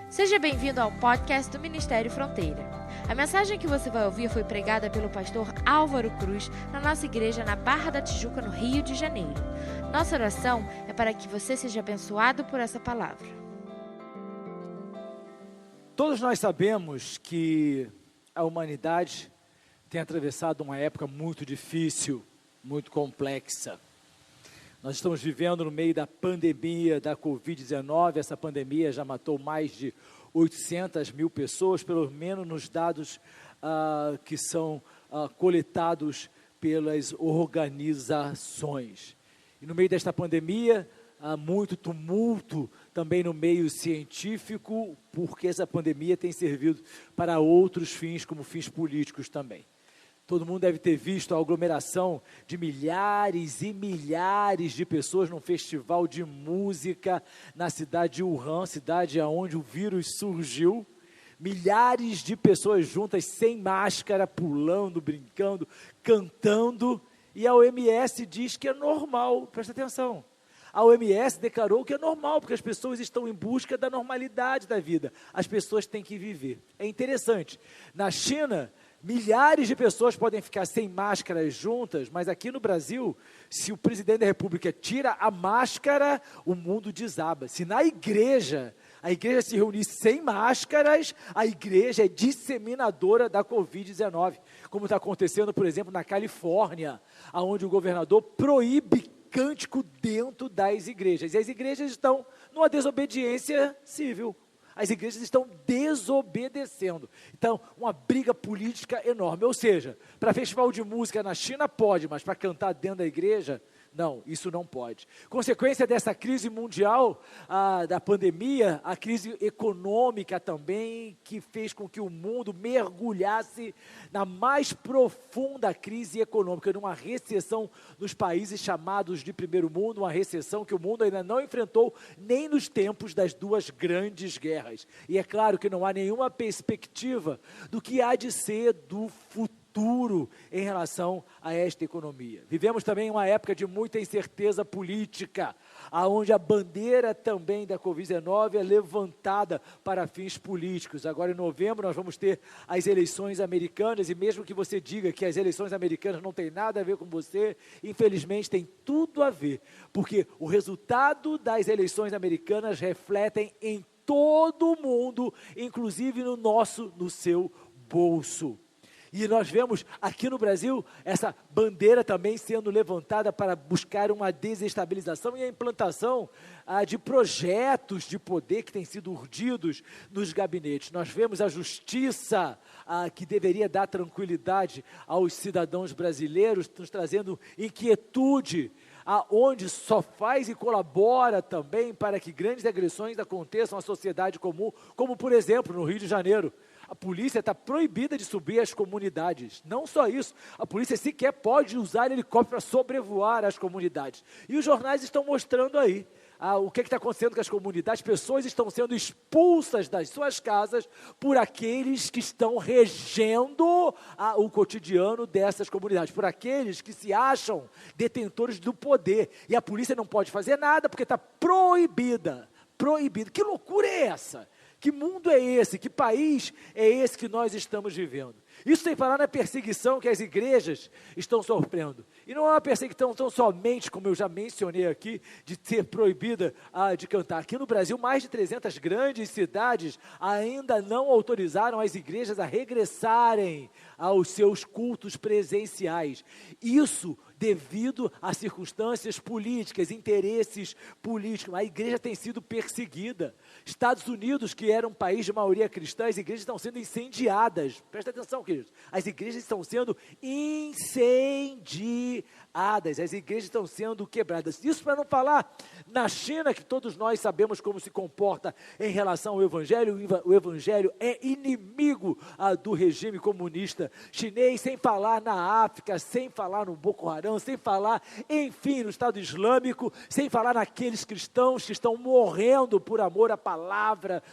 Seja bem-vindo ao podcast do Ministério Fronteira. A mensagem que você vai ouvir foi pregada pelo pastor Álvaro Cruz na nossa igreja na Barra da Tijuca, no Rio de Janeiro. Nossa oração é para que você seja abençoado por essa palavra. Todos nós sabemos que a humanidade tem atravessado uma época muito difícil, muito complexa. Nós estamos vivendo no meio da pandemia da Covid-19, essa pandemia já matou mais de 800 mil pessoas, pelo menos nos dados que são coletados pelas organizações. E no meio desta pandemia, há muito tumulto também no meio científico, porque essa pandemia tem servido para outros fins, como fins políticos também. Todo mundo deve ter visto a aglomeração de milhares e milhares de pessoas num festival de música na cidade de Wuhan, cidade onde o vírus surgiu. Milhares de pessoas juntas, sem máscara, pulando, brincando, cantando. E a OMS diz que é normal, presta atenção. A OMS declarou que é normal, porque as pessoas estão em busca da normalidade da vida. As pessoas têm que viver. É interessante. Na China, milhares de pessoas podem ficar sem máscaras juntas, mas aqui no Brasil, se o presidente da República tira a máscara, o mundo desaba. Se na igreja, a igreja se reunir sem máscaras, a igreja é disseminadora da Covid-19, como está acontecendo, por exemplo, na Califórnia, onde o governador proíbe cântico dentro das igrejas. E as igrejas estão numa desobediência civil. As igrejas estão desobedecendo. Então, uma briga política enorme. Ou seja, para festival de música na China pode, mas para cantar dentro da igreja, não, isso não pode. Consequência dessa crise mundial, da pandemia, a crise econômica também, que fez com que o mundo mergulhasse na mais profunda crise econômica, numa recessão nos países chamados de primeiro mundo, uma recessão que o mundo ainda não enfrentou nem nos tempos das duas grandes guerras. E é claro que não há nenhuma perspectiva do que há de ser do futuro em relação a esta economia. Vivemos também uma época de muita incerteza política, onde a bandeira também da Covid-19 é levantada para fins políticos. Agora, em novembro, nós vamos ter as eleições americanas, e mesmo que você diga que as eleições americanas não têm nada a ver com você, infelizmente tem tudo a ver, porque o resultado das eleições americanas refletem em todo o mundo, inclusive no seu bolso. E nós vemos aqui no Brasil essa bandeira também sendo levantada para buscar uma desestabilização e a implantação de projetos de poder que têm sido urdidos nos gabinetes. Nós vemos a justiça que deveria dar tranquilidade aos cidadãos brasileiros, nos trazendo inquietude, onde só faz e colabora também para que grandes agressões aconteçam à sociedade comum, como por exemplo no Rio de Janeiro. A polícia está proibida de subir às comunidades. Não só isso, a polícia sequer pode usar helicóptero para sobrevoar as comunidades. E os jornais estão mostrando aí o que está acontecendo com as comunidades. Pessoas estão sendo expulsas das suas casas por aqueles que estão regendo o cotidiano dessas comunidades, por aqueles que se acham detentores do poder. E a polícia não pode fazer nada porque está proibida. Proibida. Que loucura é essa? Que mundo é esse? Que país é esse que nós estamos vivendo? Isso sem falar na perseguição que as igrejas estão sofrendo. E não é uma perseguição tão somente, como eu já mencionei aqui, de ser proibida de cantar. Aqui no Brasil, mais de 300 grandes cidades ainda não autorizaram as igrejas a regressarem aos seus cultos presenciais. Isso devido a circunstâncias políticas, interesses políticos. A igreja tem sido perseguida. Estados Unidos, que era um país de maioria cristã, as igrejas estão sendo incendiadas. Presta atenção, queridos. As igrejas estão sendo incendiadas. As igrejas estão sendo quebradas. Isso para não falar na China, que todos nós sabemos como se comporta em relação ao Evangelho. O Evangelho é inimigo do regime comunista chinês, sem falar na África, sem falar no Boko Haram, sem falar, enfim, no Estado Islâmico, sem falar naqueles cristãos que estão morrendo por amor à palavra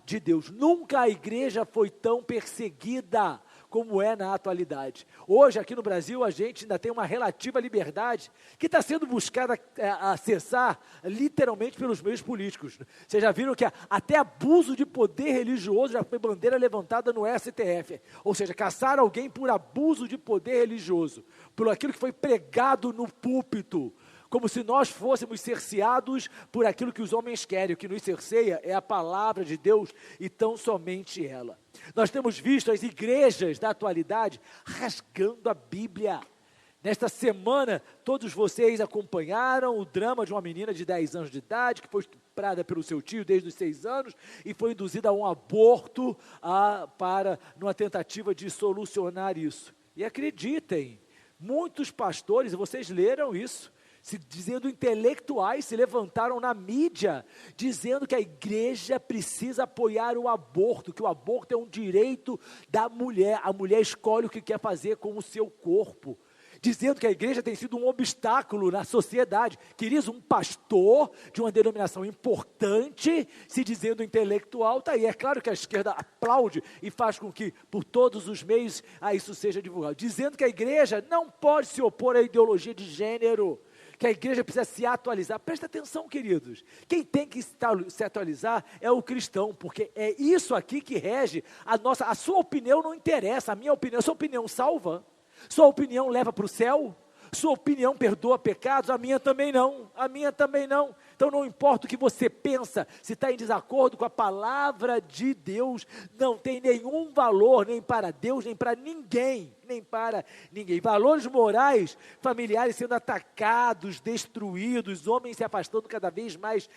de Deus. Nunca a igreja foi tão perseguida como é na atualidade. Hoje, aqui no Brasil, a gente ainda tem uma relativa liberdade que está sendo buscada acessar literalmente pelos meios políticos. Vocês já viram que até abuso de poder religioso já foi bandeira levantada no STF. Ou seja, caçar alguém por abuso de poder religioso, por aquilo que foi pregado no púlpito, como se nós fôssemos cerceados por aquilo que os homens querem. O que nos cerceia é a palavra de Deus e tão somente ela. Nós temos visto as igrejas da atualidade rasgando a Bíblia. Nesta semana, todos vocês acompanharam o drama de uma menina de 10 anos de idade, que foi estuprada pelo seu tio desde os 6 anos, e foi induzida a um aborto numa tentativa de solucionar isso. E acreditem, muitos pastores, vocês leram isso, dizendo intelectuais, se levantaram na mídia, dizendo que a igreja precisa apoiar o aborto, que o aborto é um direito da mulher, a mulher escolhe o que quer fazer com o seu corpo, dizendo que a igreja tem sido um obstáculo na sociedade. Queridos, um pastor de uma denominação importante, se dizendo intelectual, está aí. É claro que a esquerda aplaude e faz com que, por todos os meios, isso seja divulgado, dizendo que a igreja não pode se opor à ideologia de gênero, que a igreja precisa se atualizar. Presta atenção, queridos, quem tem que se atualizar é o cristão, porque é isso aqui que rege a sua opinião não interessa, a minha opinião, sua opinião salva, sua opinião leva para o céu, sua opinião perdoa pecados, a minha também não, então não importa o que você pensa, se está em desacordo com a palavra de Deus, não tem nenhum valor, nem para Deus, nem para ninguém, valores morais, familiares sendo atacados, destruídos, homens se afastando cada vez mais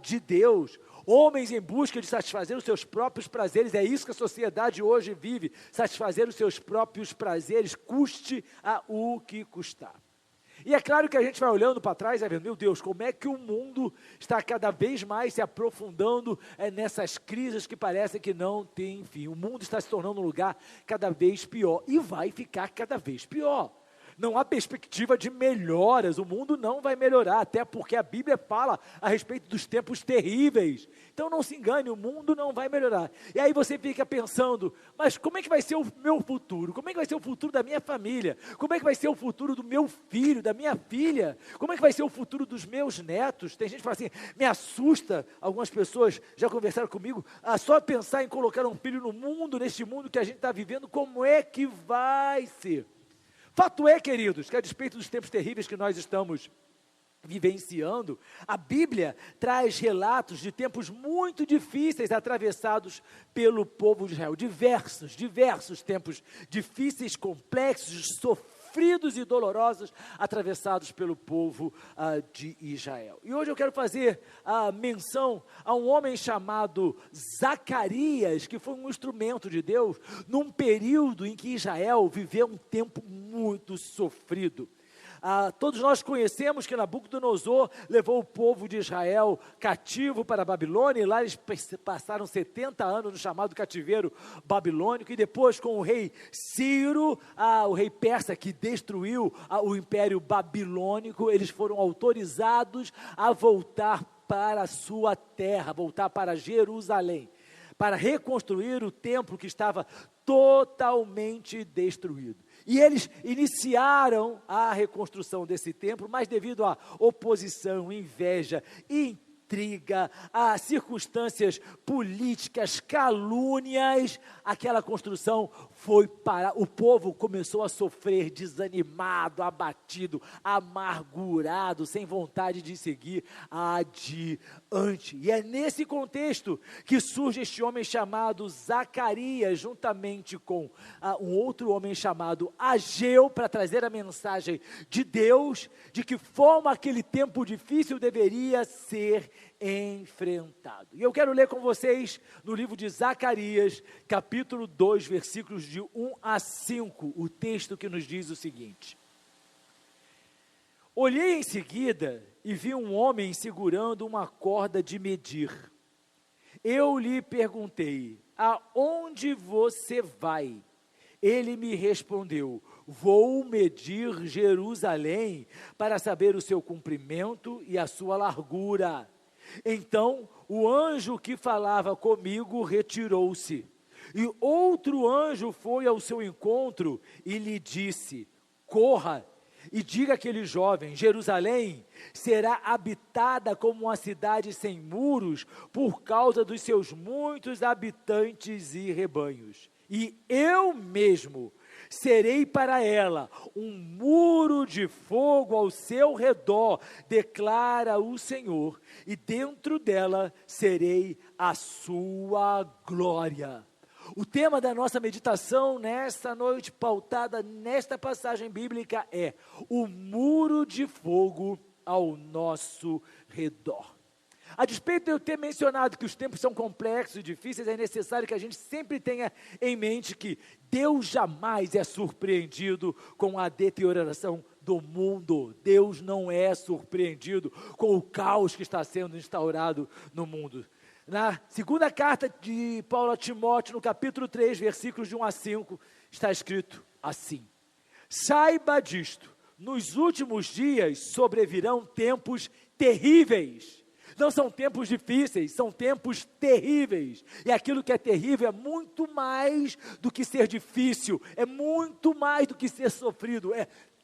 de Deus, homens em busca de satisfazer os seus próprios prazeres, é isso que a sociedade hoje vive, satisfazer os seus próprios prazeres, custe o que custar. E é claro que a gente vai olhando para trás e vendo, meu Deus, como é que o mundo está cada vez mais se aprofundando nessas crises que parecem que não tem fim. O mundo está se tornando um lugar cada vez pior e vai ficar cada vez pior. Não há perspectiva de melhoras, o mundo não vai melhorar, até porque a Bíblia fala a respeito dos tempos terríveis. Então não se engane, o mundo não vai melhorar. E aí você fica pensando, mas como é que vai ser o meu futuro? Como é que vai ser o futuro da minha família? Como é que vai ser o futuro do meu filho, da minha filha? Como é que vai ser o futuro dos meus netos? Tem gente que fala assim, me assusta, algumas pessoas já conversaram comigo, só pensar em colocar um filho no mundo, neste mundo que a gente está vivendo, como é que vai ser? Fato é, queridos, que a despeito dos tempos terríveis que nós estamos vivenciando, a Bíblia traz relatos de tempos muito difíceis atravessados pelo povo de Israel, diversos tempos difíceis, complexos, sofridos e dolorosos atravessados pelo povo de Israel. E hoje eu quero fazer a menção a um homem chamado Zacarias, que foi um instrumento de Deus num período em que Israel viveu um tempo muito sofrido. Todos nós conhecemos que Nabucodonosor levou o povo de Israel cativo para a Babilônia, e lá eles passaram 70 anos no chamado cativeiro babilônico, e depois com o rei Ciro, o rei persa que destruiu o império babilônico, eles foram autorizados a voltar para a sua terra, voltar para Jerusalém, para reconstruir o templo que estava totalmente destruído. E eles iniciaram a reconstrução desse templo, mas devido à oposição, inveja, intriga, a circunstâncias políticas, calúnias, aquela construção foi para... O povo começou a sofrer, desanimado, abatido, amargurado, sem vontade de seguir adiante. E é nesse contexto que surge este homem chamado Zacarias, juntamente com um outro homem chamado Ageu, para trazer a mensagem de Deus, de que forma aquele tempo difícil deveria ser enfrentado. E eu quero ler com vocês no livro de Zacarias, capítulo 2, versículos de 1 a 5, o texto que nos diz o seguinte: olhei em seguida e vi um homem segurando uma corda de medir. Eu lhe perguntei, aonde você vai? Ele me respondeu, vou medir Jerusalém para saber o seu comprimento e a sua largura. Então o anjo que falava comigo retirou-se. E outro anjo foi ao seu encontro e lhe disse: corra e diga àquele jovem: Jerusalém será habitada como uma cidade sem muros por causa dos seus muitos habitantes e rebanhos. E eu mesmo serei para ela um muro de fogo ao seu redor, declara o Senhor, e dentro dela serei a sua glória. O tema da nossa meditação nesta noite, pautada nesta passagem bíblica, é o muro de fogo ao nosso redor. A despeito de eu ter mencionado que os tempos são complexos e difíceis, é necessário que a gente sempre tenha em mente que Deus jamais é surpreendido com a deterioração do mundo. Deus não é surpreendido com o caos que está sendo instaurado no mundo. Na segunda carta de Paulo a Timóteo, no capítulo 3, versículos de 1 a 5, está escrito assim: saiba disto, nos últimos dias sobrevirão tempos terríveis. Não são tempos difíceis, são tempos terríveis. E aquilo que é terrível é muito mais do que ser difícil, é muito mais do que ser sofrido.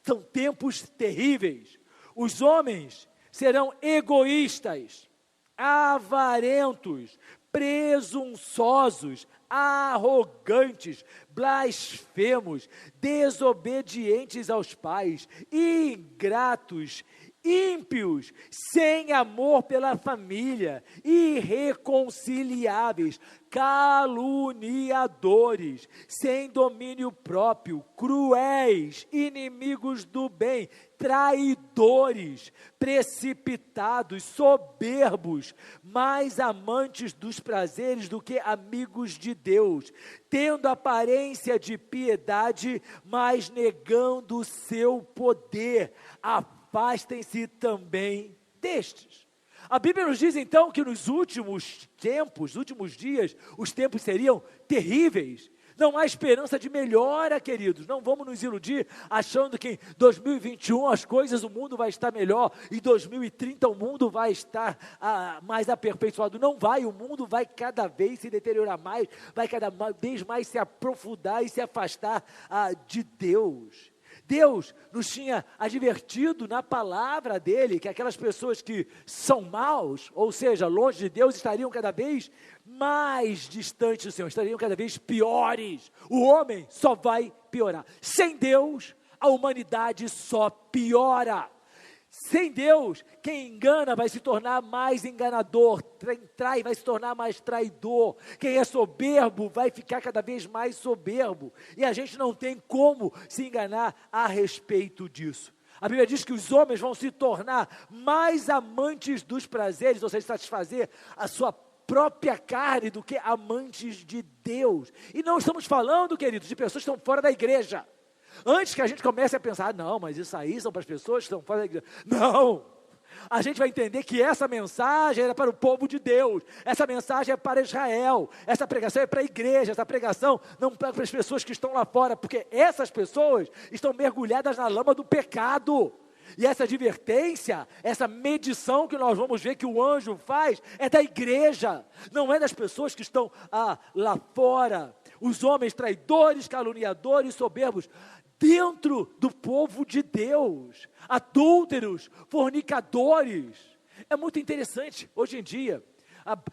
São tempos terríveis. Os homens serão egoístas, avarentos, presunçosos, arrogantes, blasfemos, desobedientes aos pais, ingratos, ímpios, sem amor pela família, irreconciliáveis, caluniadores, sem domínio próprio, cruéis, inimigos do bem, traidores, precipitados, soberbos, mais amantes dos prazeres do que amigos de Deus, tendo aparência de piedade, mas negando o seu poder. Afastem-se também destes. A Bíblia nos diz então que nos últimos tempos, últimos dias, os tempos seriam terríveis. Não há esperança de melhora, queridos. Não vamos nos iludir achando que em 2021 o mundo vai estar melhor, em 2030 o mundo vai estar mais aperfeiçoado. Não vai, o mundo vai cada vez se deteriorar mais, vai cada vez mais se aprofundar e se afastar de Deus. Deus nos tinha advertido na palavra dele que aquelas pessoas que são maus, ou seja, longe de Deus, estariam cada vez mais distantes do Senhor, estariam cada vez piores. O homem só vai piorar. Sem Deus, a humanidade só piora. Sem Deus, quem engana vai se tornar mais enganador, trai vai se tornar mais traidor, quem é soberbo vai ficar cada vez mais soberbo, e a gente não tem como se enganar a respeito disso. A Bíblia diz que os homens vão se tornar mais amantes dos prazeres, ou seja, satisfazer a sua própria carne do que amantes de Deus. E não estamos falando, queridos, de pessoas que estão fora da igreja. Antes que a gente comece a pensar, não, mas isso aí são para as pessoas que estão fora da igreja. Não! A gente vai entender que essa mensagem era para o povo de Deus, essa mensagem é para Israel, essa pregação é para a igreja, essa pregação não é para as pessoas que estão lá fora, porque essas pessoas estão mergulhadas na lama do pecado. E essa advertência, essa medição que nós vamos ver que o anjo faz, é da igreja, não é das pessoas que estão lá fora. Os homens traidores, caluniadores, soberbos, dentro do povo de Deus, adúlteros, fornicadores. É muito interessante, hoje em dia,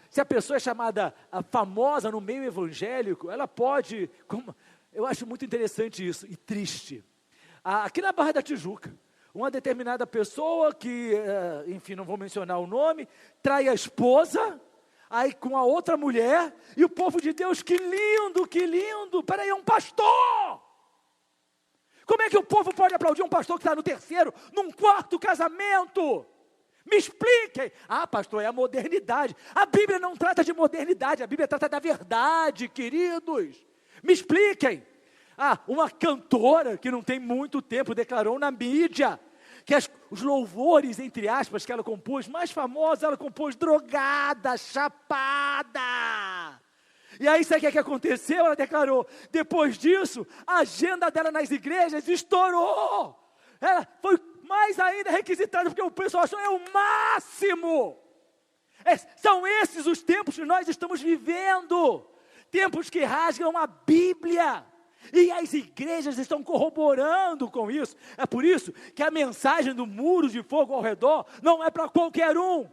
se a pessoa é chamada famosa no meio evangélico, ela pode, eu acho muito interessante isso, e triste. Aqui na Barra da Tijuca, uma determinada pessoa que, enfim, não vou mencionar o nome, trai a esposa, aí com a outra mulher, e o povo de Deus, que lindo, peraí, é um pastor! Como é que o povo pode aplaudir um pastor que está no terceiro, num quarto casamento? Me expliquem. Pastor, é a modernidade. A Bíblia não trata de modernidade, a Bíblia trata da verdade, queridos. Me expliquem. Uma cantora que não tem muito tempo declarou na mídia que os louvores, entre aspas, que ela compôs, mais famosos, ela compôs drogada, chapada. E aí, sabe o que aconteceu? Ela declarou, depois disso, a agenda dela nas igrejas estourou. Ela foi mais ainda requisitada, porque o pessoal achou, é o máximo. São esses os tempos que nós estamos vivendo. tempos que rasgam a Bíblia. E as igrejas estão corroborando com isso. É por isso que a mensagem do muro de fogo ao redor não é para qualquer um.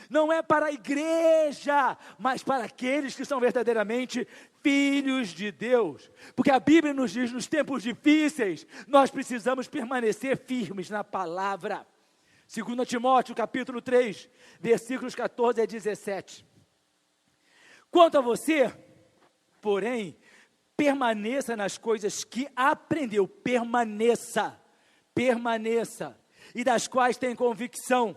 Não é para a igreja, mas para aqueles que são verdadeiramente filhos de Deus. Porque a Bíblia nos diz, nos tempos difíceis, nós precisamos permanecer firmes na palavra. 2 Timóteo, capítulo 3, versículos 14 a 17. Quanto a você, porém, permaneça nas coisas que aprendeu, permaneça, e das quais tem convicção,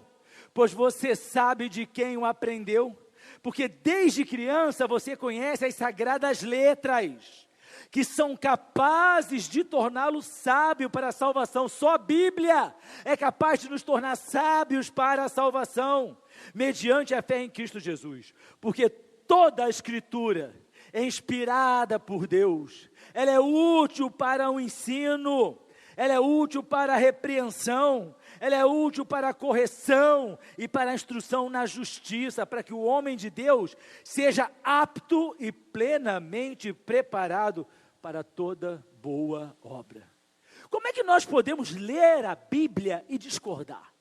pois você sabe de quem o aprendeu, porque desde criança você conhece as sagradas letras, que são capazes de torná-lo sábio para a salvação. Só a Bíblia é capaz de nos tornar sábios para a salvação, mediante a fé em Cristo Jesus, porque toda a Escritura é inspirada por Deus, ela é útil para o ensino, ela é útil para a repreensão, ela é útil para a correção e para a instrução na justiça, para que o homem de Deus seja apto e plenamente preparado para toda boa obra. Como é que nós podemos ler a Bíblia e discordar?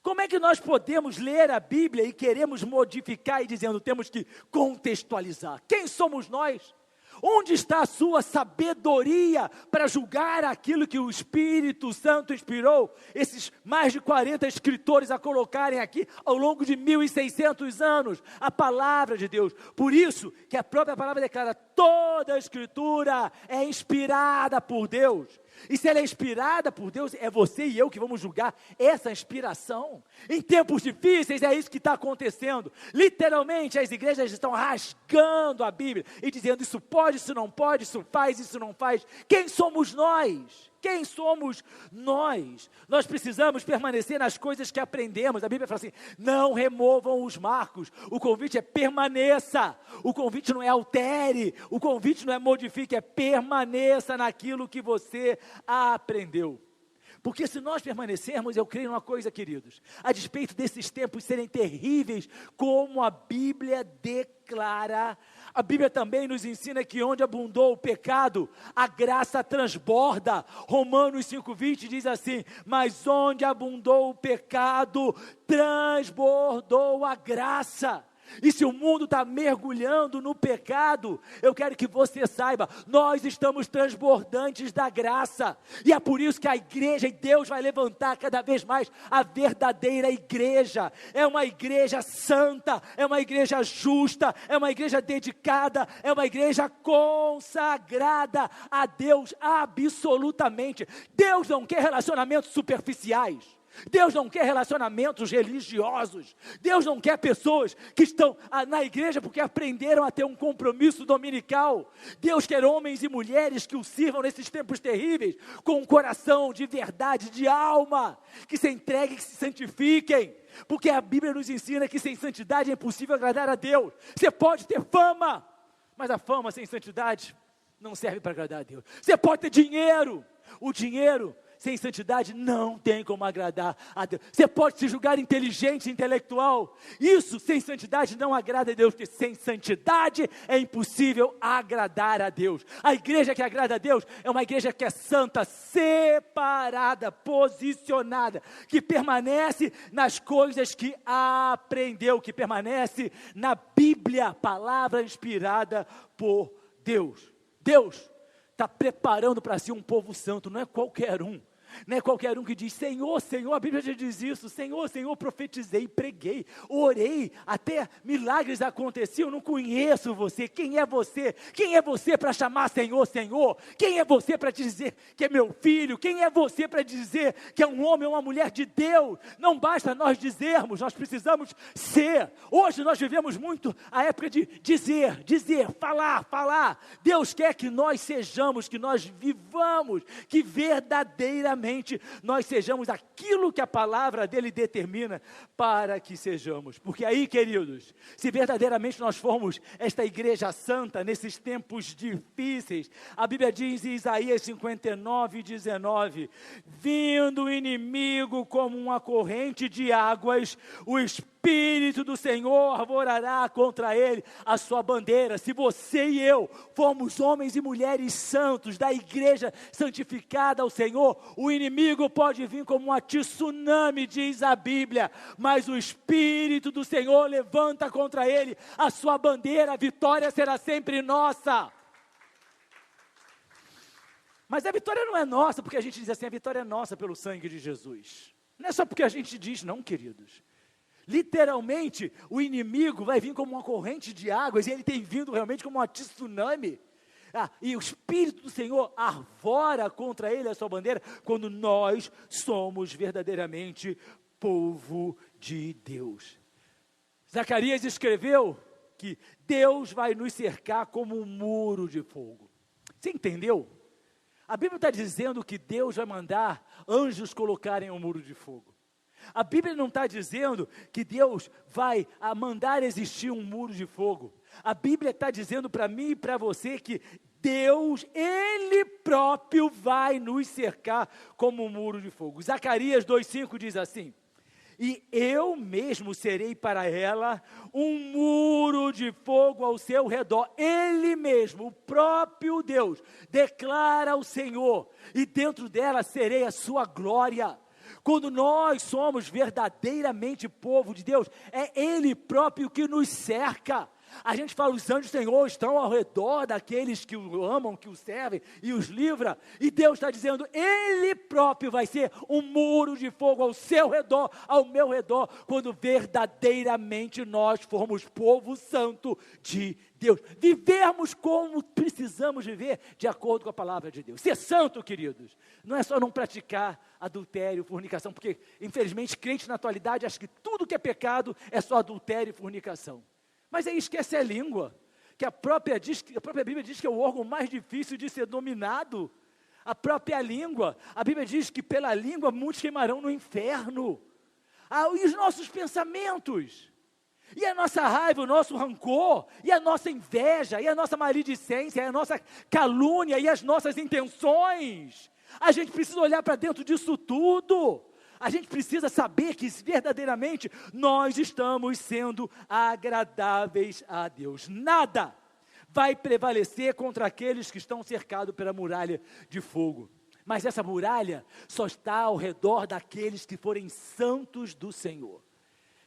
Como é que nós podemos ler a Bíblia e queremos modificar e dizendo, temos que contextualizar? Quem somos nós? Onde está a sua sabedoria para julgar aquilo que o Espírito Santo inspirou esses mais de 40 escritores a colocarem aqui ao longo de 1.600 anos? A palavra de Deus. Por isso que a própria palavra declara, toda a Escritura é inspirada por Deus. E se ela é inspirada por Deus, é você e eu que vamos julgar essa inspiração. Em tempos difíceis é isso que está acontecendo. Literalmente as igrejas estão rasgando a Bíblia e dizendo, isso pode, isso não pode, isso faz, isso não faz. Quem somos nós? Quem somos nós? Nós precisamos permanecer nas coisas que aprendemos. A Bíblia fala assim, não removam os marcos. O convite é permaneça. O convite não é altere. O convite não é modifique, é permaneça naquilo que você aprendeu. Porque se nós permanecermos, eu creio numa coisa, queridos, a despeito desses tempos serem terríveis, como a Bíblia declara, a Bíblia também nos ensina que onde abundou o pecado, a graça transborda. Romanos 5,20 diz assim, mas onde abundou o pecado, transbordou a graça. E se o mundo está mergulhando no pecado, eu quero que você saiba, nós estamos transbordantes da graça, e é por isso que a igreja, e Deus vai levantar cada vez mais a verdadeira igreja, é uma igreja santa, é uma igreja justa, é uma igreja dedicada, é uma igreja consagrada a Deus absolutamente. Deus não quer relacionamentos superficiais. Deus não quer relacionamentos religiosos. Deus não quer pessoas que estão na igreja porque aprenderam a ter um compromisso dominical. Deus quer homens e mulheres que o sirvam nesses tempos terríveis, com um coração de verdade, de alma, que se entreguem, que se santifiquem. Porque a Bíblia nos ensina que sem santidade é impossível agradar a Deus. Você pode ter fama, mas a fama sem santidade não serve para agradar a Deus. Você pode ter dinheiro, o dinheiro sem santidade não tem como agradar a Deus. Você pode se julgar inteligente, intelectual, isso sem santidade não agrada a Deus, porque sem santidade é impossível agradar a Deus. A igreja que agrada a Deus é uma igreja que é santa, separada, posicionada, que permanece nas coisas que aprendeu, que permanece na Bíblia, palavra inspirada por Deus. Deus está preparando para si um povo santo, não é qualquer um. Não é qualquer um que diz, Senhor, Senhor, a Bíblia já diz isso, Senhor, Senhor, profetizei, preguei, orei, até milagres aconteciam, eu não conheço você, quem é você? Quem é você para chamar Senhor, Senhor? Quem é você para dizer que é meu filho? Quem é você para dizer que é um homem ou uma mulher de Deus? Não basta nós dizermos, nós precisamos ser. Hoje nós vivemos muito a época de dizer, falar. Deus quer que nós sejamos, que nós vivamos, que verdadeiramente nós sejamos aquilo que a palavra dele determina para que sejamos. Porque aí, queridos, se verdadeiramente nós formos esta igreja santa nesses tempos difíceis, a Bíblia diz em Isaías 59:19, vindo o inimigo como uma corrente de águas, o Espírito Espírito do Senhor arvorará contra ele a sua bandeira. Se você e eu formos homens e mulheres santos da igreja santificada ao Senhor, o inimigo pode vir como um tsunami, diz a Bíblia, mas o Espírito do Senhor levanta contra ele a sua bandeira, a vitória será sempre nossa. Mas a vitória não é nossa, porque a gente diz assim, a vitória é nossa pelo sangue de Jesus. Não é só porque a gente diz, não, queridos. Literalmente, o inimigo vai vir como uma corrente de águas, e ele tem vindo realmente como um tsunami. E o Espírito do Senhor arvora contra ele a sua bandeira, quando nós somos verdadeiramente povo de Deus. Zacarias escreveu que Deus vai nos cercar como um muro de fogo. Você entendeu? A Bíblia está dizendo que Deus vai mandar anjos colocarem um muro de fogo. A Bíblia não está dizendo que Deus vai mandar existir um muro de fogo. A Bíblia está dizendo para mim e para você que Deus, Ele próprio vai nos cercar como um muro de fogo. Zacarias 2,5 diz assim: e eu mesmo serei para ela um muro de fogo ao seu redor. Ele mesmo, o próprio Deus, declara o Senhor, e dentro dela serei a sua glória. Quando nós somos verdadeiramente povo de Deus, é Ele próprio que nos cerca. A gente fala, os anjos do Senhor estão ao redor daqueles que o amam, que o servem e os livra. E Deus está dizendo, Ele próprio vai ser um muro de fogo ao seu redor, ao meu redor, quando verdadeiramente nós formos povo santo de Deus. Vivermos como precisamos viver, de acordo com a palavra de Deus. Ser santo, queridos, não é só não praticar adultério, fornicação, porque infelizmente crente na atualidade acha que tudo que é pecado é só adultério e fornicação. Mas aí esquece a língua, que a própria Bíblia diz que é o órgão mais difícil de ser dominado. A própria língua, a Bíblia diz que pela língua muitos queimarão no inferno. E os nossos pensamentos, e a nossa raiva, o nosso rancor, e a nossa inveja, e a nossa maledicência, e a nossa calúnia, e as nossas intenções. A gente precisa olhar para dentro disso tudo. A gente precisa saber que verdadeiramente nós estamos sendo agradáveis a Deus. Nada vai prevalecer contra aqueles que estão cercados pela muralha de fogo. Mas essa muralha só está ao redor daqueles que forem santos do Senhor.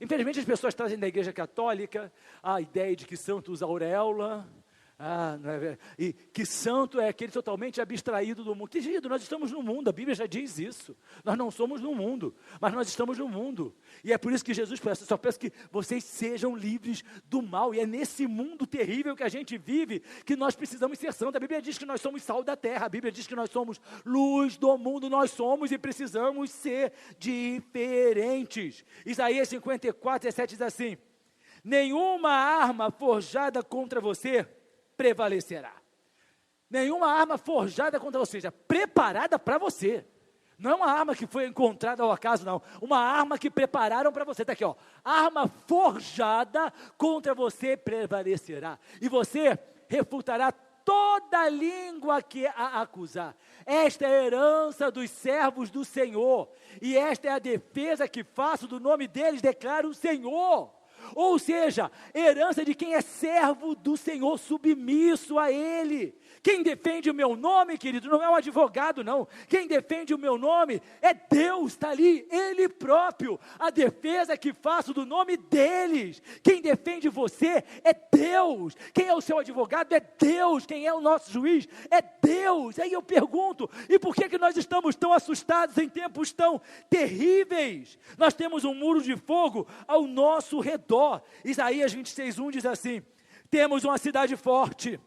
Infelizmente as pessoas trazem da igreja católica a ideia de que santo usa auréola. Não é, e que santo é aquele totalmente abstraído do mundo. Querido, nós estamos no mundo, a Bíblia já diz isso. Nós não somos no mundo, mas nós estamos no mundo. E é por isso que Jesus peça, só peço que vocês sejam livres do mal. E é nesse mundo terrível que a gente vive, que nós precisamos ser santos. A Bíblia diz que nós somos sal da terra, a Bíblia diz que nós somos luz do mundo, nós somos e precisamos ser diferentes. Isaías 54:17 diz assim: nenhuma arma forjada contra você prevalecerá. Nenhuma arma forjada contra você, seja preparada para você. Não é uma arma que foi encontrada ao acaso, não. Uma arma que prepararam para você. Está aqui, ó. Arma forjada contra você prevalecerá. E você refutará toda língua que a acusar. Esta é a herança dos servos do Senhor. E esta é a defesa que faço do nome deles, declara o Senhor. Ou seja, herança de quem é servo do Senhor, submisso a Ele. Quem defende o meu nome, querido, não é um advogado, não. Quem defende o meu nome é Deus, está ali, Ele próprio. A defesa que faço do nome deles. Quem defende você é Deus. Quem é o seu advogado é Deus. Quem é o nosso juiz é Deus. Aí eu pergunto, e por que nós estamos tão assustados em tempos tão terríveis? Nós temos um muro de fogo ao nosso redor. Isaías 26:1 diz assim: temos uma cidade forte.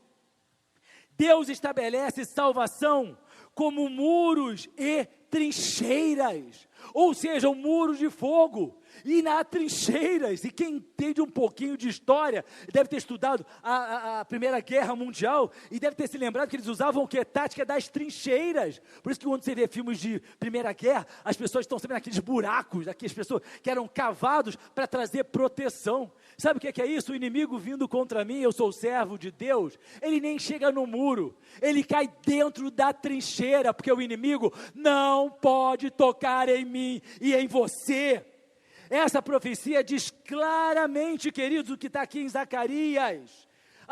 Deus estabelece salvação como muros e trincheiras, ou seja, um muro de fogo, e na trincheiras, e quem entende um pouquinho de história, deve ter estudado a Primeira Guerra Mundial, e deve ter se lembrado que eles usavam o que? Tática das trincheiras. Por isso que quando você vê filmes de Primeira Guerra, as pessoas estão sempre naqueles buracos, aquelas pessoas que eram cavados para trazer proteção. Sabe o que é isso? O inimigo vindo contra mim, eu sou servo de Deus, ele nem chega no muro, ele cai dentro da trincheira, porque o inimigo não pode tocar em mim e em você. Essa profecia diz claramente, queridos, o que está aqui em Zacarias.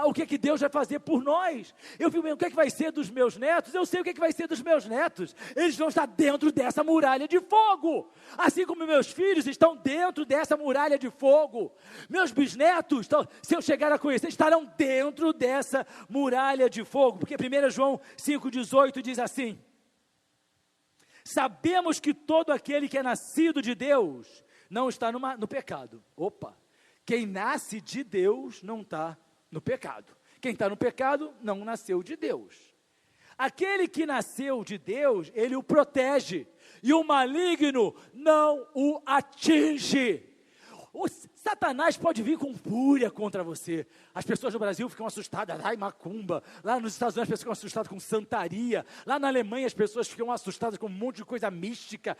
O que Deus vai fazer por nós. Eu fico vendo o que vai ser dos meus netos. Eu sei o que vai ser dos meus netos. Eles vão estar dentro dessa muralha de fogo, assim como meus filhos estão dentro dessa muralha de fogo. Meus bisnetos, se eu chegar a conhecer, estarão dentro dessa muralha de fogo, porque 1 João 5,18 diz assim: sabemos que todo aquele que é nascido de Deus não está no pecado. Opa, quem nasce de Deus não está no pecado. Quem está no pecado não nasceu de Deus. Aquele que nasceu de Deus, ele o protege, e o maligno não o atinge. O Satanás pode vir com fúria contra você. As pessoas no Brasil ficam assustadas, ai, macumba. Lá nos Estados Unidos as pessoas ficam assustadas com santaria. Lá na Alemanha as pessoas ficam assustadas com um monte de coisa mística,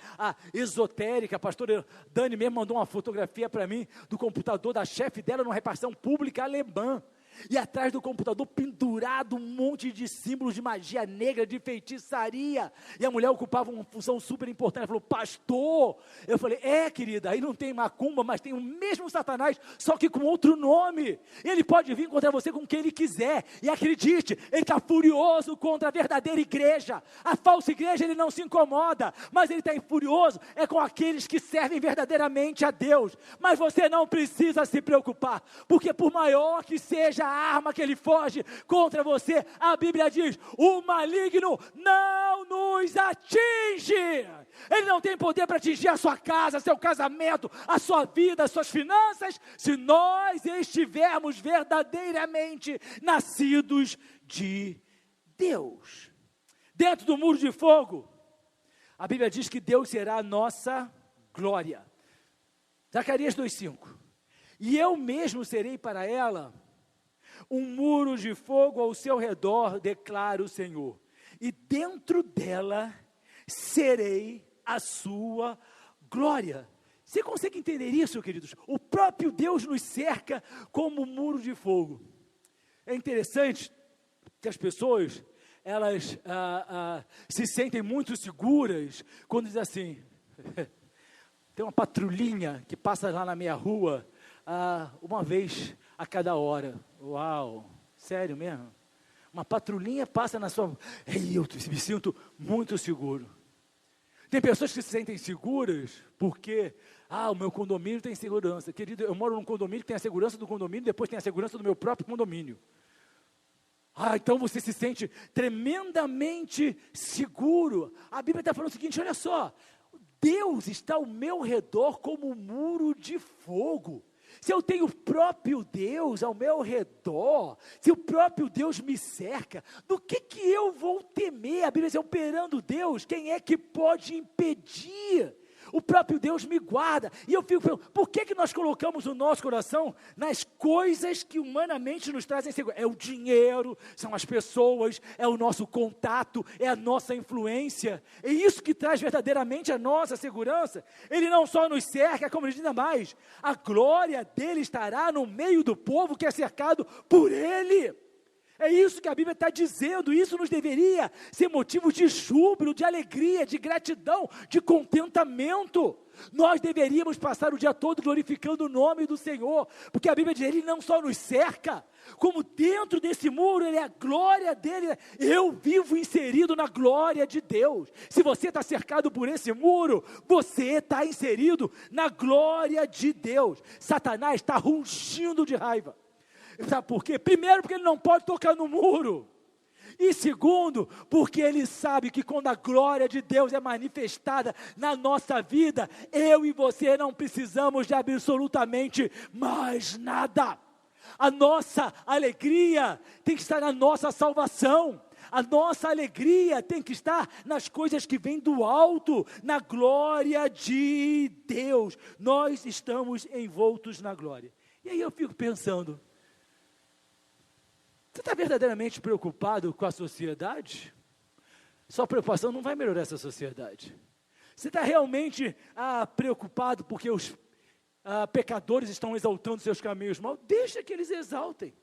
esotérica. A pastora Dani mesmo mandou uma fotografia para mim do computador da chefe dela numa repartição pública alemã. E atrás do computador pendurado um monte de símbolos de magia negra, de feitiçaria. E a mulher ocupava uma função super importante. Ela falou: pastor. Eu falei: querida, aí não tem macumba, mas tem o mesmo Satanás, só que com outro nome. Ele pode vir contra você com quem ele quiser. E acredite, ele está furioso contra a verdadeira igreja. A falsa igreja ele não se incomoda, mas ele está furioso com aqueles que servem verdadeiramente a Deus. Mas você não precisa se preocupar, porque por maior que seja a arma que ele foge contra você, a Bíblia diz: o maligno não nos atinge. Ele não tem poder para atingir a sua casa, seu casamento, a sua vida, as suas finanças, se nós estivermos verdadeiramente nascidos de Deus. Dentro do muro de fogo, a Bíblia diz que Deus será a nossa glória. Zacarias 2,5: e eu mesmo serei para ela um muro de fogo ao seu redor, declara o Senhor, e dentro dela serei a sua glória. Você consegue entender isso, queridos? O próprio Deus nos cerca como um muro de fogo. É interessante que as pessoas, elas se sentem muito seguras quando dizem assim: tem uma patrulhinha que passa lá na minha rua uma vez a cada hora. Uau, sério mesmo? Uma patrulhinha passa na sua... eu me sinto muito seguro. Tem pessoas que se sentem seguras porque, o meu condomínio tem segurança. Querido, eu moro num condomínio que tem a segurança do condomínio, depois tem a segurança do meu próprio condomínio. Então você se sente tremendamente seguro. A Bíblia está falando o seguinte: olha só, Deus está ao meu redor como um muro de fogo. Se eu tenho o próprio Deus ao meu redor, se o próprio Deus me cerca, do que eu vou temer? A Bíblia diz: operando Deus, quem é que pode impedir? O próprio Deus me guarda. E eu fico pensando, por que nós colocamos o nosso coração nas coisas que humanamente nos trazem segurança? É o dinheiro, são as pessoas, é o nosso contato, é a nossa influência. É isso que traz verdadeiramente a nossa segurança. Ele não só nos cerca, como ele diz ainda mais, a glória dele estará no meio do povo que é cercado por ele. É isso que a Bíblia está dizendo. Isso nos deveria ser motivo de júbilo, de alegria, de gratidão, de contentamento. Nós deveríamos passar o dia todo glorificando o nome do Senhor, porque a Bíblia diz: ele não só nos cerca, como dentro desse muro, ele é a glória dele. Eu vivo inserido na glória de Deus. Se você está cercado por esse muro, você está inserido na glória de Deus. Satanás está rugindo de raiva. Sabe por quê? Primeiro, porque ele não pode tocar no muro. E segundo, porque ele sabe que quando a glória de Deus é manifestada na nossa vida, eu e você não precisamos de absolutamente mais nada. A nossa alegria tem que estar na nossa salvação. A nossa alegria tem que estar nas coisas que vêm do alto, na glória de Deus. Nós estamos envoltos na glória. E aí eu fico pensando, você está verdadeiramente preocupado com a sociedade? Sua preocupação não vai melhorar essa sociedade. Você está realmente preocupado porque os pecadores estão exaltando seus caminhos mal? Deixa que eles exaltem.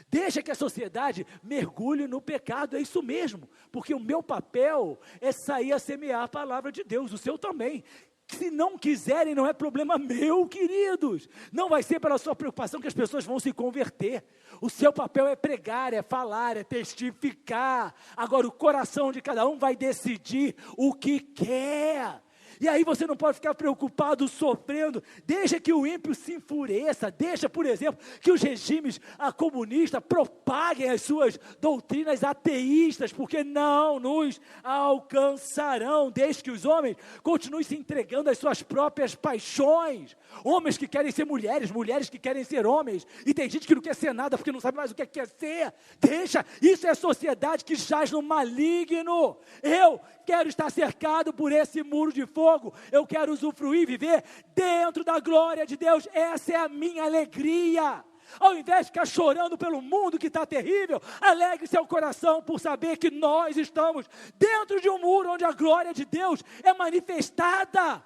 Deixa que a sociedade mergulhe no pecado. É isso mesmo. Porque o meu papel é sair a semear a palavra de Deus. O seu também. Se não quiserem, não é problema meu, queridos. Não vai ser pela sua preocupação que as pessoas vão se converter. O seu papel é pregar, é falar, é testificar. Agora, o coração de cada um vai decidir o que quer. E aí você não pode ficar preocupado, sofrendo. Deixa que o ímpio se enfureça. Deixa, por exemplo, que os regimes comunistas propaguem as suas doutrinas ateístas, porque não nos alcançarão. Deixe que os homens continuem se entregando às suas próprias paixões. Homens que querem ser mulheres, mulheres que querem ser homens. E tem gente que não quer ser nada porque não sabe mais o que quer ser. Deixa, isso é a sociedade que jaz no maligno. Eu quero estar cercado por esse muro de fogo. Eu quero usufruir e viver dentro da glória de Deus. Essa é a minha alegria. Ao invés de ficar chorando pelo mundo que está terrível, alegre seu coração por saber que nós estamos dentro de um muro onde a glória de Deus é manifestada.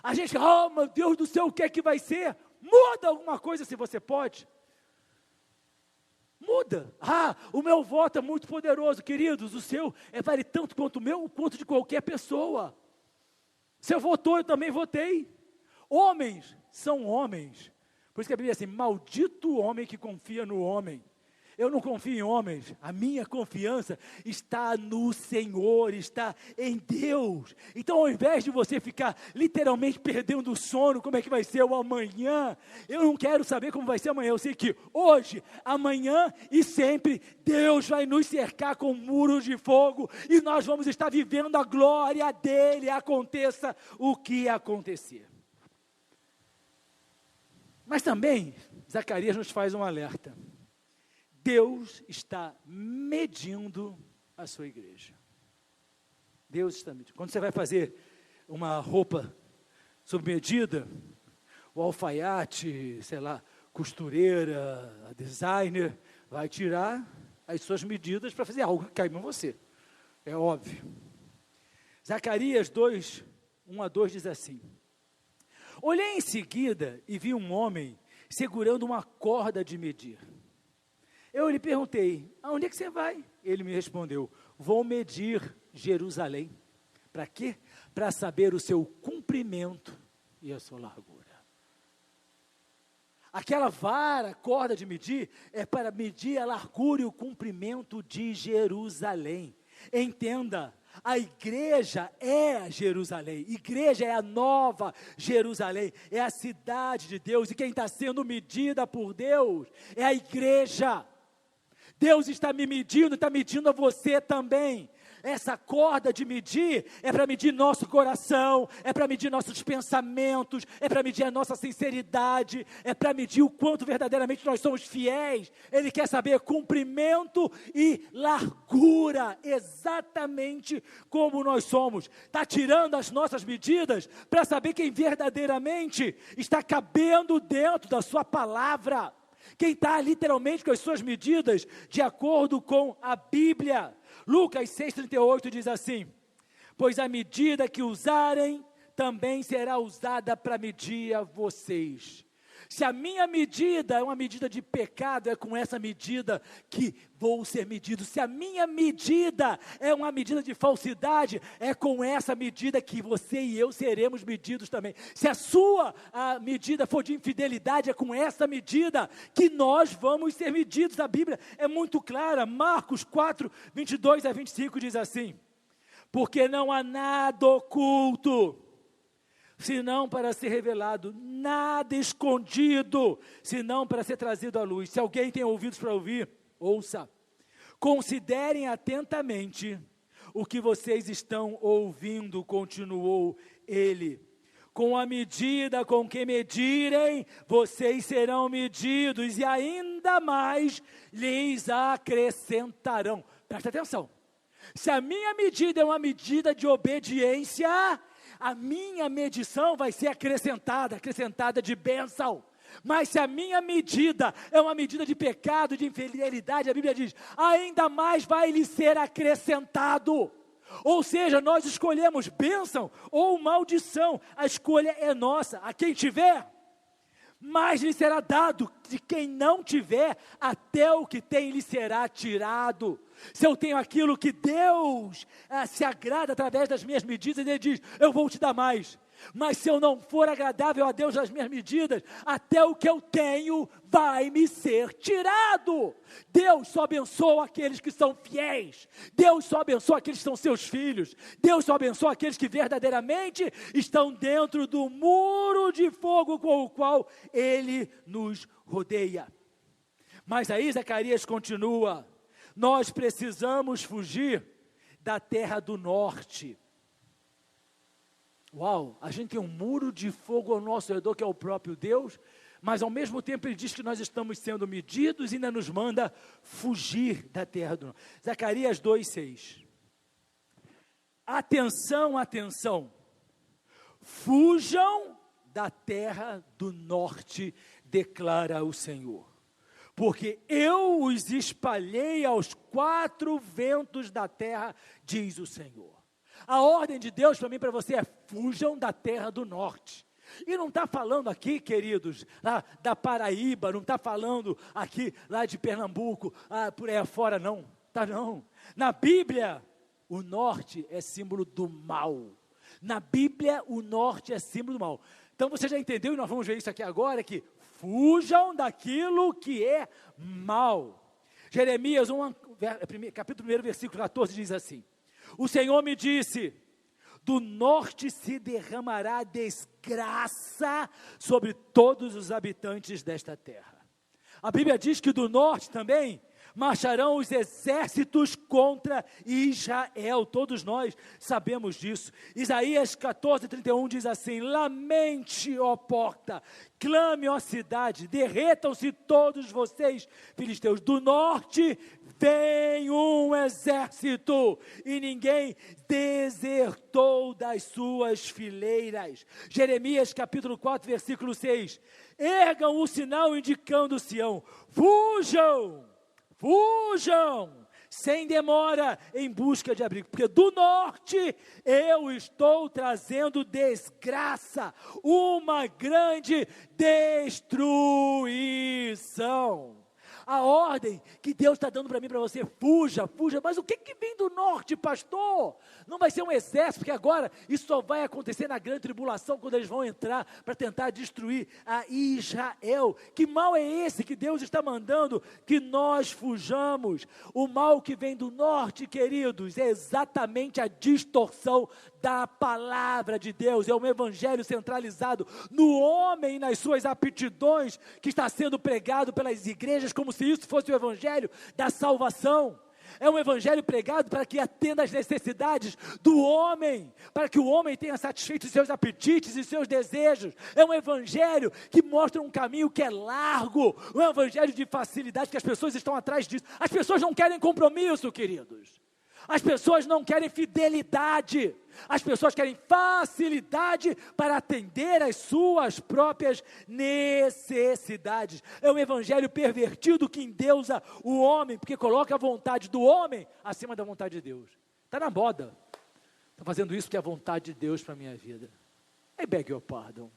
A gente, oh meu Deus do céu, o que é que vai ser? Muda alguma coisa se você pode. Muda. O meu voto é muito poderoso, queridos. O seu vale tanto quanto o meu, quanto de qualquer pessoa. Você votou, eu também votei. Homens são homens. Por isso que a Bíblia diz assim, maldito o homem que confia no homem. Eu não confio em homens, a minha confiança está no Senhor, está em Deus. Então, ao invés de você ficar literalmente perdendo o sono, como é que vai ser o amanhã? Eu não quero saber como vai ser amanhã, eu sei que hoje, amanhã e sempre, Deus vai nos cercar com muros de fogo e nós vamos estar vivendo a glória dEle, aconteça o que acontecer. Mas também, Zacarias nos faz um alerta. Deus está medindo a sua igreja. Deus está medindo. Quando você vai fazer uma roupa sob medida, o alfaiate, costureira, a designer, vai tirar as suas medidas para fazer algo que caiba em você. É óbvio. Zacarias 2, 1-2 diz assim: olhei em seguida e vi um homem segurando uma corda de medir. Eu lhe perguntei, aonde é que você vai? Ele me respondeu, vou medir Jerusalém. Para quê? Para saber o seu comprimento e a sua largura. Aquela vara, corda de medir, é para medir a largura e o comprimento de Jerusalém. Entenda, a igreja é Jerusalém, igreja é a nova Jerusalém, é a cidade de Deus, e quem está sendo medida por Deus é a igreja. Deus está me medindo, está medindo a você também. Essa corda de medir é para medir nosso coração, é para medir nossos pensamentos, é para medir a nossa sinceridade, é para medir o quanto verdadeiramente nós somos fiéis. Ele quer saber comprimento e largura, exatamente como nós somos. Está tirando as nossas medidas para saber quem verdadeiramente está cabendo dentro da sua palavra. Quem está literalmente com as suas medidas de acordo com a Bíblia. Lucas 6,38 diz assim, pois a medida que usarem também será usada para medir a vocês. Se a minha medida é uma medida de pecado, é com essa medida que vou ser medido. Se a minha medida é uma medida de falsidade, é com essa medida que você e eu seremos medidos também. Se a sua medida for de infidelidade, é com essa medida que nós vamos ser medidos. A Bíblia é muito clara. Marcos 4, 22-25 diz assim, porque não há nada oculto, senão para ser revelado, nada escondido, senão para ser trazido à luz. Se alguém tem ouvidos para ouvir, ouça. Considerem atentamente o que vocês estão ouvindo, continuou ele. Com a medida com que medirem, vocês serão medidos e ainda mais lhes acrescentarão. Presta atenção. Se a minha medida é uma medida de obediência, a minha medição vai ser acrescentada de bênção. Mas se a minha medida é uma medida de pecado, de infidelidade, a Bíblia diz, ainda mais vai lhe ser acrescentado. Ou seja, nós escolhemos bênção ou maldição, a escolha é nossa. A quem tiver, mais lhe será dado, de quem não tiver, até o que tem lhe será tirado. Se eu tenho aquilo que Deus se agrada através das minhas medidas, Ele diz, eu vou te dar mais. Mas se eu não for agradável a Deus nas minhas medidas, até o que eu tenho vai me ser tirado. Deus só abençoa aqueles que são fiéis. Deus só abençoa aqueles que são seus filhos. Deus só abençoa aqueles que verdadeiramente estão dentro do muro de fogo com o qual Ele nos rodeia. Mas aí Zacarias continua: nós precisamos fugir da terra do norte. Uau, a gente tem um muro de fogo ao nosso redor, que é o próprio Deus, mas ao mesmo tempo ele diz que nós estamos sendo medidos e ainda nos manda fugir da terra do norte. Zacarias 2:6. Atenção, atenção, fujam da terra do norte, declara o Senhor, porque eu os espalhei aos quatro ventos da terra, diz o Senhor. A ordem de Deus para mim e para você é: fujam da terra do norte. E não está falando aqui, queridos, lá da Paraíba, não está falando aqui lá de Pernambuco, por aí afora, não. Tá não. Na Bíblia, o norte é símbolo do mal. Na Bíblia, o norte é símbolo do mal. Então você já entendeu, e nós vamos ver isso aqui agora, que fujam daquilo que é mal. Jeremias capítulo 1, versículo 14 diz assim: o Senhor me disse: do norte se derramará desgraça sobre todos os habitantes desta terra. A Bíblia diz que do norte também marcharão os exércitos contra Israel. Todos nós sabemos disso. Isaías 14:31 diz assim: lamente, ó porta, clame, ó cidade, derretam-se todos vocês, filisteus. Do norte vem um exército, e ninguém desertou das suas fileiras. Jeremias capítulo 4, versículo 6. Ergam o sinal indicando Sião: fujam, fujam, sem demora, em busca de abrigo, porque do norte eu estou trazendo desgraça, uma grande destruição. A ordem que Deus está dando para mim e para você: fuja, fuja. Mas o que vem do norte, pastor? Não vai ser um exército, porque agora isso só vai acontecer na grande tribulação, quando eles vão entrar para tentar destruir a Israel. Que mal é esse que Deus está mandando que nós fujamos? O mal que vem do norte, queridos, é exatamente a distorção da palavra de Deus. É um evangelho centralizado no homem e nas suas aptidões, que está sendo pregado pelas igrejas como se isso fosse o evangelho da salvação. É um evangelho pregado para que atenda às necessidades do homem, para que o homem tenha satisfeito os seus apetites e seus desejos. É um evangelho que mostra um caminho que é largo, um evangelho de facilidade, que as pessoas estão atrás disso. As pessoas não querem compromisso, queridos. As pessoas não querem fidelidade, as pessoas querem facilidade para atender às suas próprias necessidades. É um evangelho pervertido que endeusa o homem, porque coloca a vontade do homem acima da vontade de Deus. Está na moda. Estou fazendo isso porque é a vontade de Deus para a minha vida. I beg your pardon.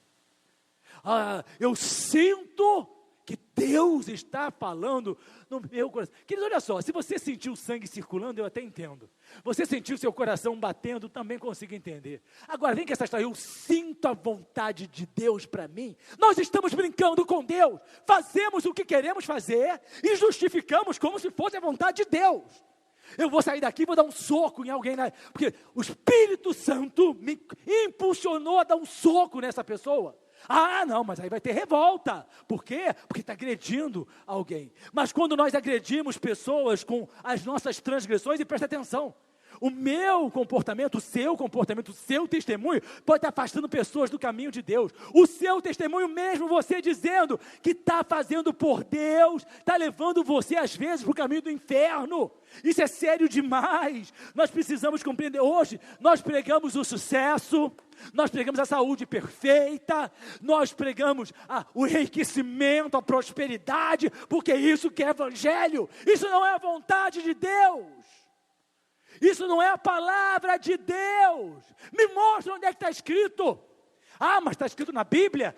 Eu sinto que Deus está falando no meu coração. Queridos, olha só, se você sentiu o sangue circulando, eu até entendo. Você sentiu seu coração batendo, também consigo entender. Agora, vem com essa história: eu sinto a vontade de Deus para mim. Nós estamos brincando com Deus, fazemos o que queremos fazer e justificamos como se fosse a vontade de Deus. Eu vou sair daqui e vou dar um soco em alguém, porque o Espírito Santo me impulsionou a dar um soco nessa pessoa. Não, mas aí vai ter revolta. Por quê? Porque está agredindo alguém. Mas quando nós agredimos pessoas com as nossas transgressões, e presta atenção, o meu comportamento, o seu testemunho pode estar afastando pessoas do caminho de Deus. O seu testemunho, mesmo você dizendo que está fazendo por Deus, está levando você às vezes para o caminho do inferno. Isso é sério demais. Nós precisamos compreender. Hoje nós pregamos o sucesso, nós pregamos a saúde perfeita, nós pregamos o enriquecimento, a prosperidade, porque isso que é evangelho. Isso não é a vontade de Deus. Isso não é a palavra de Deus. Me mostra onde é que está escrito. Mas está escrito na Bíblia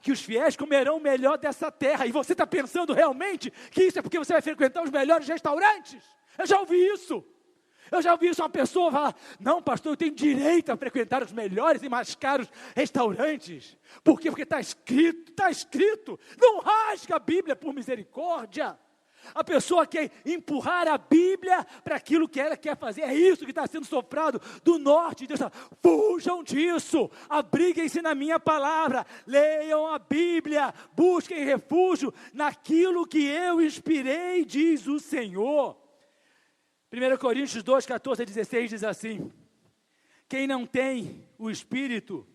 que os fiéis comerão o melhor dessa terra. E você está pensando realmente que isso é porque você vai frequentar os melhores restaurantes? Eu já ouvi isso. Eu já ouvi isso uma pessoa falar: não, pastor, eu tenho direito a frequentar os melhores e mais caros restaurantes. Por quê? Porque está escrito. Não rasga a Bíblia por misericórdia. A pessoa quer empurrar a Bíblia para aquilo que ela quer fazer. É isso que está sendo soprado do norte. Deus fala: fujam disso, abriguem-se na minha palavra, leiam a Bíblia, busquem refúgio naquilo que eu inspirei, diz o Senhor. 1 Coríntios 2, 14 a 16 diz assim: quem não tem o Espírito,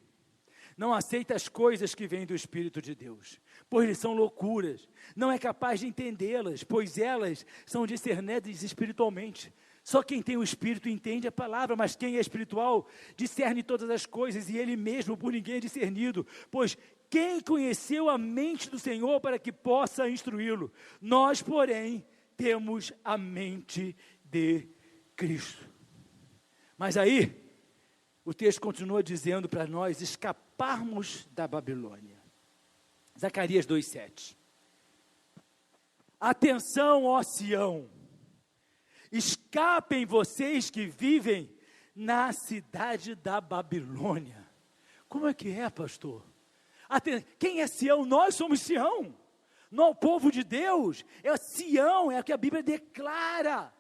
não aceita as coisas que vêm do Espírito de Deus, pois eles são loucuras, não é capaz de entendê-las, pois elas são discernidas espiritualmente. Só quem tem o Espírito entende a palavra, mas quem é espiritual discerne todas as coisas, e ele mesmo por ninguém é discernido, pois quem conheceu a mente do Senhor para que possa instruí-lo? Nós, porém, temos a mente de Cristo. Mas aí, o texto continua dizendo para nós escaparmos da Babilônia. Zacarias 2,7. Atenção, ó Sião, escapem vocês que vivem na cidade da Babilônia. Como é que é, pastor? Quem é Sião? Nós somos Sião. Não é o povo de Deus, é Sião, é o que a Bíblia declara.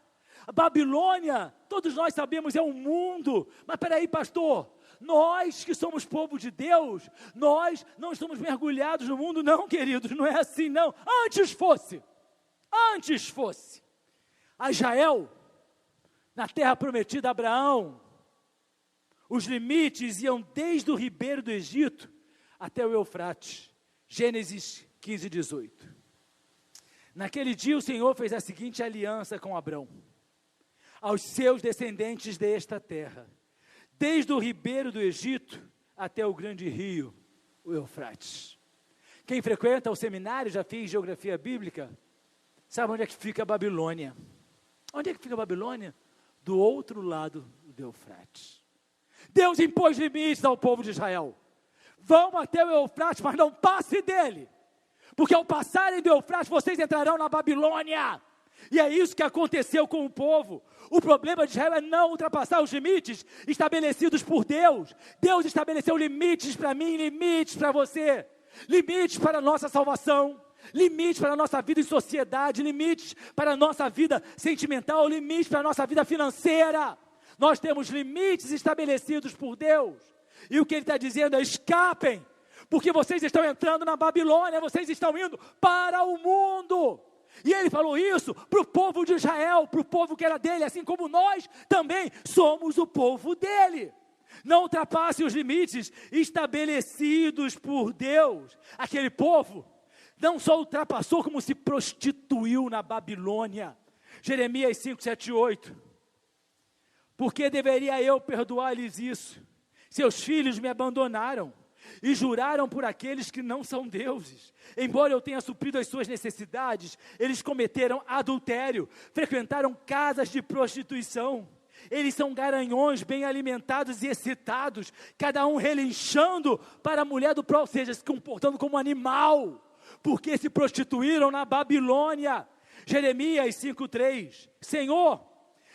A Babilônia, todos nós sabemos, é um mundo. Mas peraí, pastor, nós que somos povo de Deus, nós não estamos mergulhados no mundo, não, queridos, não é assim, não. Antes fosse. A Israel, na terra prometida a Abraão, os limites iam desde o ribeiro do Egito até o Eufrates. Gênesis 15, 18. Naquele dia o Senhor fez a seguinte aliança com Abrão: aos seus descendentes desta terra, desde o ribeiro do Egito até o grande rio, o Eufrates. Quem frequenta o seminário, já fez geografia bíblica, sabe onde é que fica a Babilônia? Onde é que fica a Babilônia? Do outro lado do Eufrates. Deus impôs limites ao povo de Israel. Vão até o Eufrates, mas não passe dele, porque ao passarem do Eufrates, vocês entrarão na Babilônia. E é isso que aconteceu com o povo. O problema de Israel é não ultrapassar os limites estabelecidos por Deus. Deus estabeleceu limites para mim, limites para você, limites para a nossa salvação, limites para a nossa vida em sociedade, limites para a nossa vida sentimental, limites para a nossa vida financeira. Nós temos limites estabelecidos por Deus. E o que Ele está dizendo é: escapem, porque vocês estão entrando na Babilônia, vocês estão indo para o mundo. E Ele falou isso para o povo de Israel, para o povo que era dele, assim como nós também somos o povo dele. Não ultrapasse os limites estabelecidos por Deus. Aquele povo não só ultrapassou, como se prostituiu na Babilônia. Jeremias 5, 7 e 8. Por que deveria eu perdoar-lhes isso? Seus filhos me abandonaram e juraram por aqueles que não são deuses. Embora eu tenha suprido as suas necessidades, eles cometeram adultério, frequentaram casas de prostituição. Eles são garanhões bem alimentados e excitados, cada um relinchando para a mulher do próximo, ou seja, se comportando como animal, porque se prostituíram na Babilônia. Jeremias 5,3. Senhor,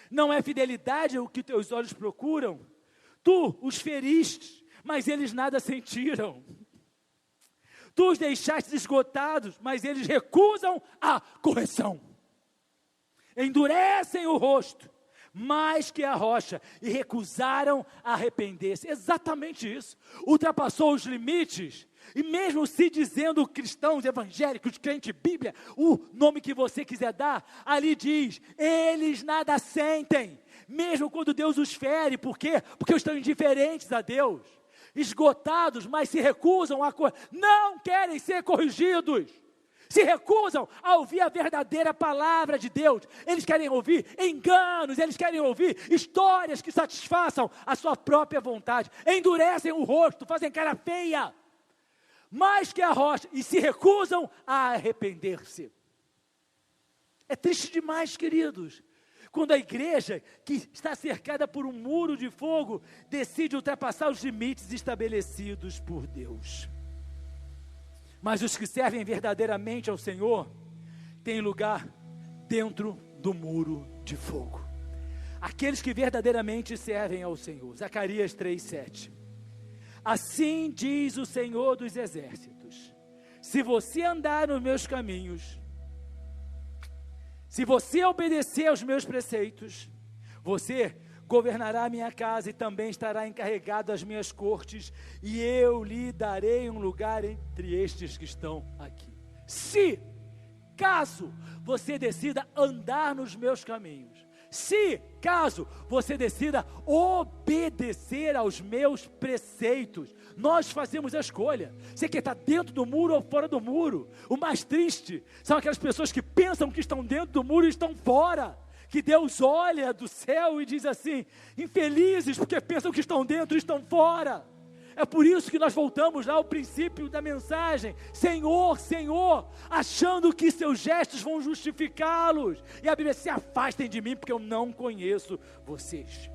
não é fidelidade o que teus olhos procuram? Tu os feriste, mas eles nada sentiram. Tu os deixaste esgotados, mas eles recusam a correção. Endurecem o rosto, mais que a rocha, e recusaram a arrepender-se. Exatamente isso. Ultrapassou os limites, e mesmo se dizendo cristãos, evangélicos, crente, Bíblia, o nome que você quiser dar, ali diz: eles nada sentem, mesmo quando Deus os fere. Por quê? Porque estão indiferentes a Deus, esgotados, mas se recusam não querem ser corrigidos, se recusam a ouvir a verdadeira palavra de Deus. Eles querem ouvir enganos, eles querem ouvir histórias que satisfaçam a sua própria vontade. Endurecem o rosto, fazem cara feia, mais que a rocha, e se recusam a arrepender-se. É triste demais, queridos, quando a igreja, que está cercada por um muro de fogo, decide ultrapassar os limites estabelecidos por Deus. Mas os que servem verdadeiramente ao Senhor têm lugar dentro do muro de fogo. aqueles que verdadeiramente servem ao Senhor. Zacarias 3:7. Assim diz o Senhor dos exércitos: se você andar nos meus caminhos, se você obedecer aos meus preceitos, você governará a minha casa e também estará encarregado das minhas cortes, e eu lhe darei um lugar entre estes que estão aqui. Se, caso você decida andar nos meus caminhos, se, caso você decida obedecer aos meus preceitos, nós fazemos a escolha. Você quer estar dentro do muro ou fora do muro? O mais triste são aquelas pessoas que pensam que estão dentro do muro e estão fora. Que Deus olha do céu e diz assim: infelizes, porque pensam que estão dentro e estão fora. É por isso que nós voltamos lá ao princípio da mensagem: Senhor, Senhor, achando que seus gestos vão justificá-los. E a Bíblia diz: se afastem de mim, porque eu não conheço vocês.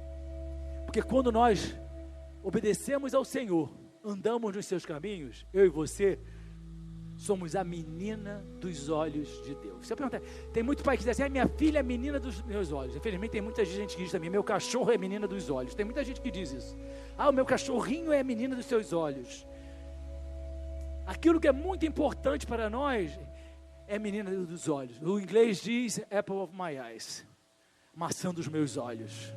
Porque quando nós obedecemos ao Senhor, andamos nos seus caminhos, eu e você somos a menina dos olhos de Deus. Você pergunta, tem muito pai que diz assim: minha filha é menina dos meus olhos. Infelizmente tem muita gente que diz também: meu cachorro é menina dos olhos. Tem muita gente que diz isso. O meu cachorrinho é menina dos seus olhos. Aquilo que é muito importante para nós é menina dos olhos. O inglês diz apple of my eyes, maçã dos meus olhos.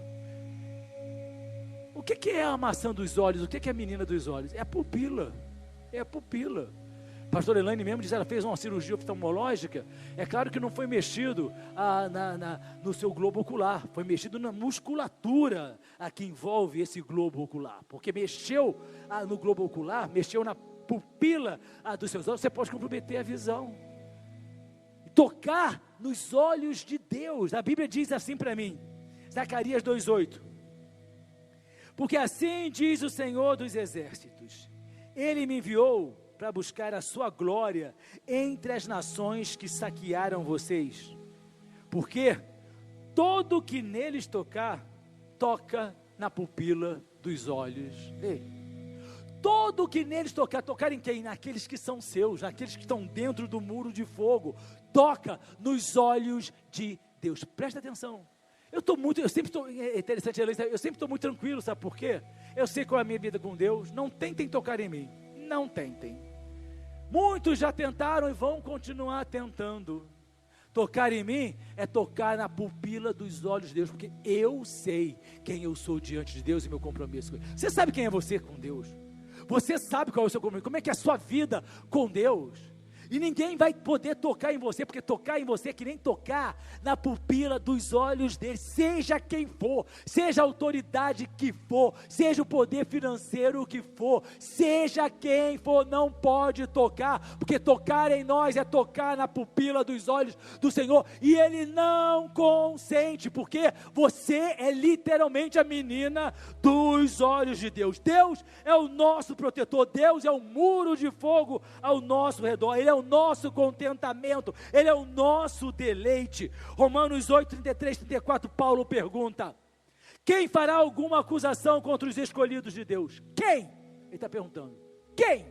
O que é a maçã dos olhos? O que é a menina dos olhos? É a pupila. É a pupila. Pastor Elaine mesmo diz, ela fez uma cirurgia oftalmológica. É claro que não foi mexido no seu globo ocular, foi mexido na musculatura que envolve esse globo ocular, porque mexeu no globo ocular, mexeu na pupila dos seus olhos, você pode comprometer a visão. Tocar nos olhos de Deus, a Bíblia diz assim para mim, Zacarias 2:8, porque assim diz o Senhor dos exércitos, Ele me enviou para buscar a sua glória entre as nações que saquearam vocês, porque todo que neles tocar, toca na pupila dos olhos dele. Todo que neles tocar em quem? Naqueles que são seus, naqueles que estão dentro do muro de fogo, toca nos olhos de Deus. Presta atenção. Eu sempre estou muito tranquilo, sabe por quê? Eu sei qual é a minha vida com Deus. Não tentem tocar em mim. Não tentem. Muitos já tentaram e vão continuar tentando. Tocar em mim é tocar na pupila dos olhos de Deus, porque eu sei quem eu sou diante de Deus e meu compromisso com Ele. Você sabe quem é você com Deus? Você sabe qual é o seu compromisso, como é que é a sua vida com Deus? E ninguém vai poder tocar em você, porque tocar em você é que nem tocar na pupila dos olhos dele, seja quem for, seja a autoridade que for, seja o poder financeiro que for, seja quem for, não pode tocar, porque tocar em nós é tocar na pupila dos olhos do Senhor, e Ele não consente, porque você é literalmente a menina dos olhos de Deus. Deus é o nosso protetor, Deus é o muro de fogo ao nosso redor, Ele é o nosso contentamento, Ele é o nosso deleite. Romanos 8, 33, 34, Paulo pergunta: quem fará alguma acusação contra os escolhidos de Deus? Quem? Ele está perguntando, quem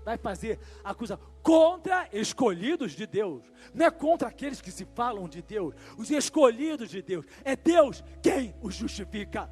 vai fazer acusação contra escolhidos de Deus? Não é contra aqueles que se falam de Deus, os escolhidos de Deus, é Deus quem os justifica.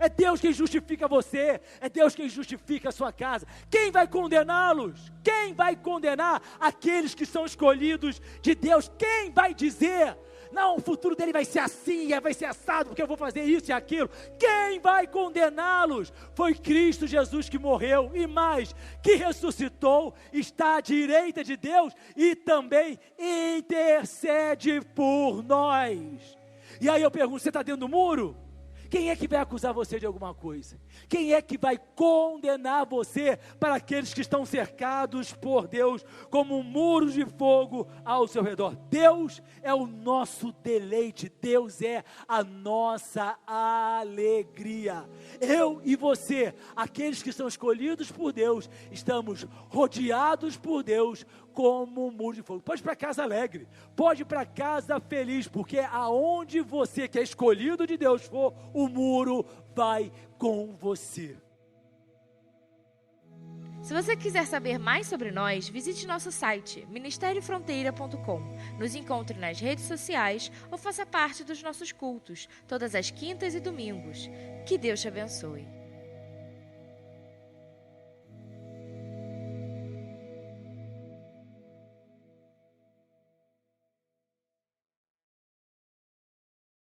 É Deus quem justifica você, é Deus quem justifica a sua casa. Quem vai condená-los? Quem vai condenar aqueles que são escolhidos de Deus? Quem vai dizer, não, o futuro dele vai ser assim, vai ser assado, porque eu vou fazer isso e aquilo? Quem vai condená-los? Foi Cristo Jesus que morreu, e mais, que ressuscitou, está à direita de Deus, e também intercede por nós. E aí eu pergunto, você está dentro do muro? Quem é que vai acusar você de alguma coisa? Quem é que vai condenar você para aqueles que estão cercados por Deus como um muro de fogo ao seu redor? Deus é o nosso deleite, Deus é a nossa alegria. Eu e você, aqueles que são escolhidos por Deus, estamos rodeados por Deus como um muro de fogo. Pode ir para casa alegre, pode ir para casa feliz, porque aonde você que é escolhido de Deus for, o muro vai com você. Se você quiser saber mais sobre nós, visite nosso site, ministeriofronteira.com. Nos encontre nas redes sociais ou faça parte dos nossos cultos, todas as quintas e domingos. Que Deus te abençoe.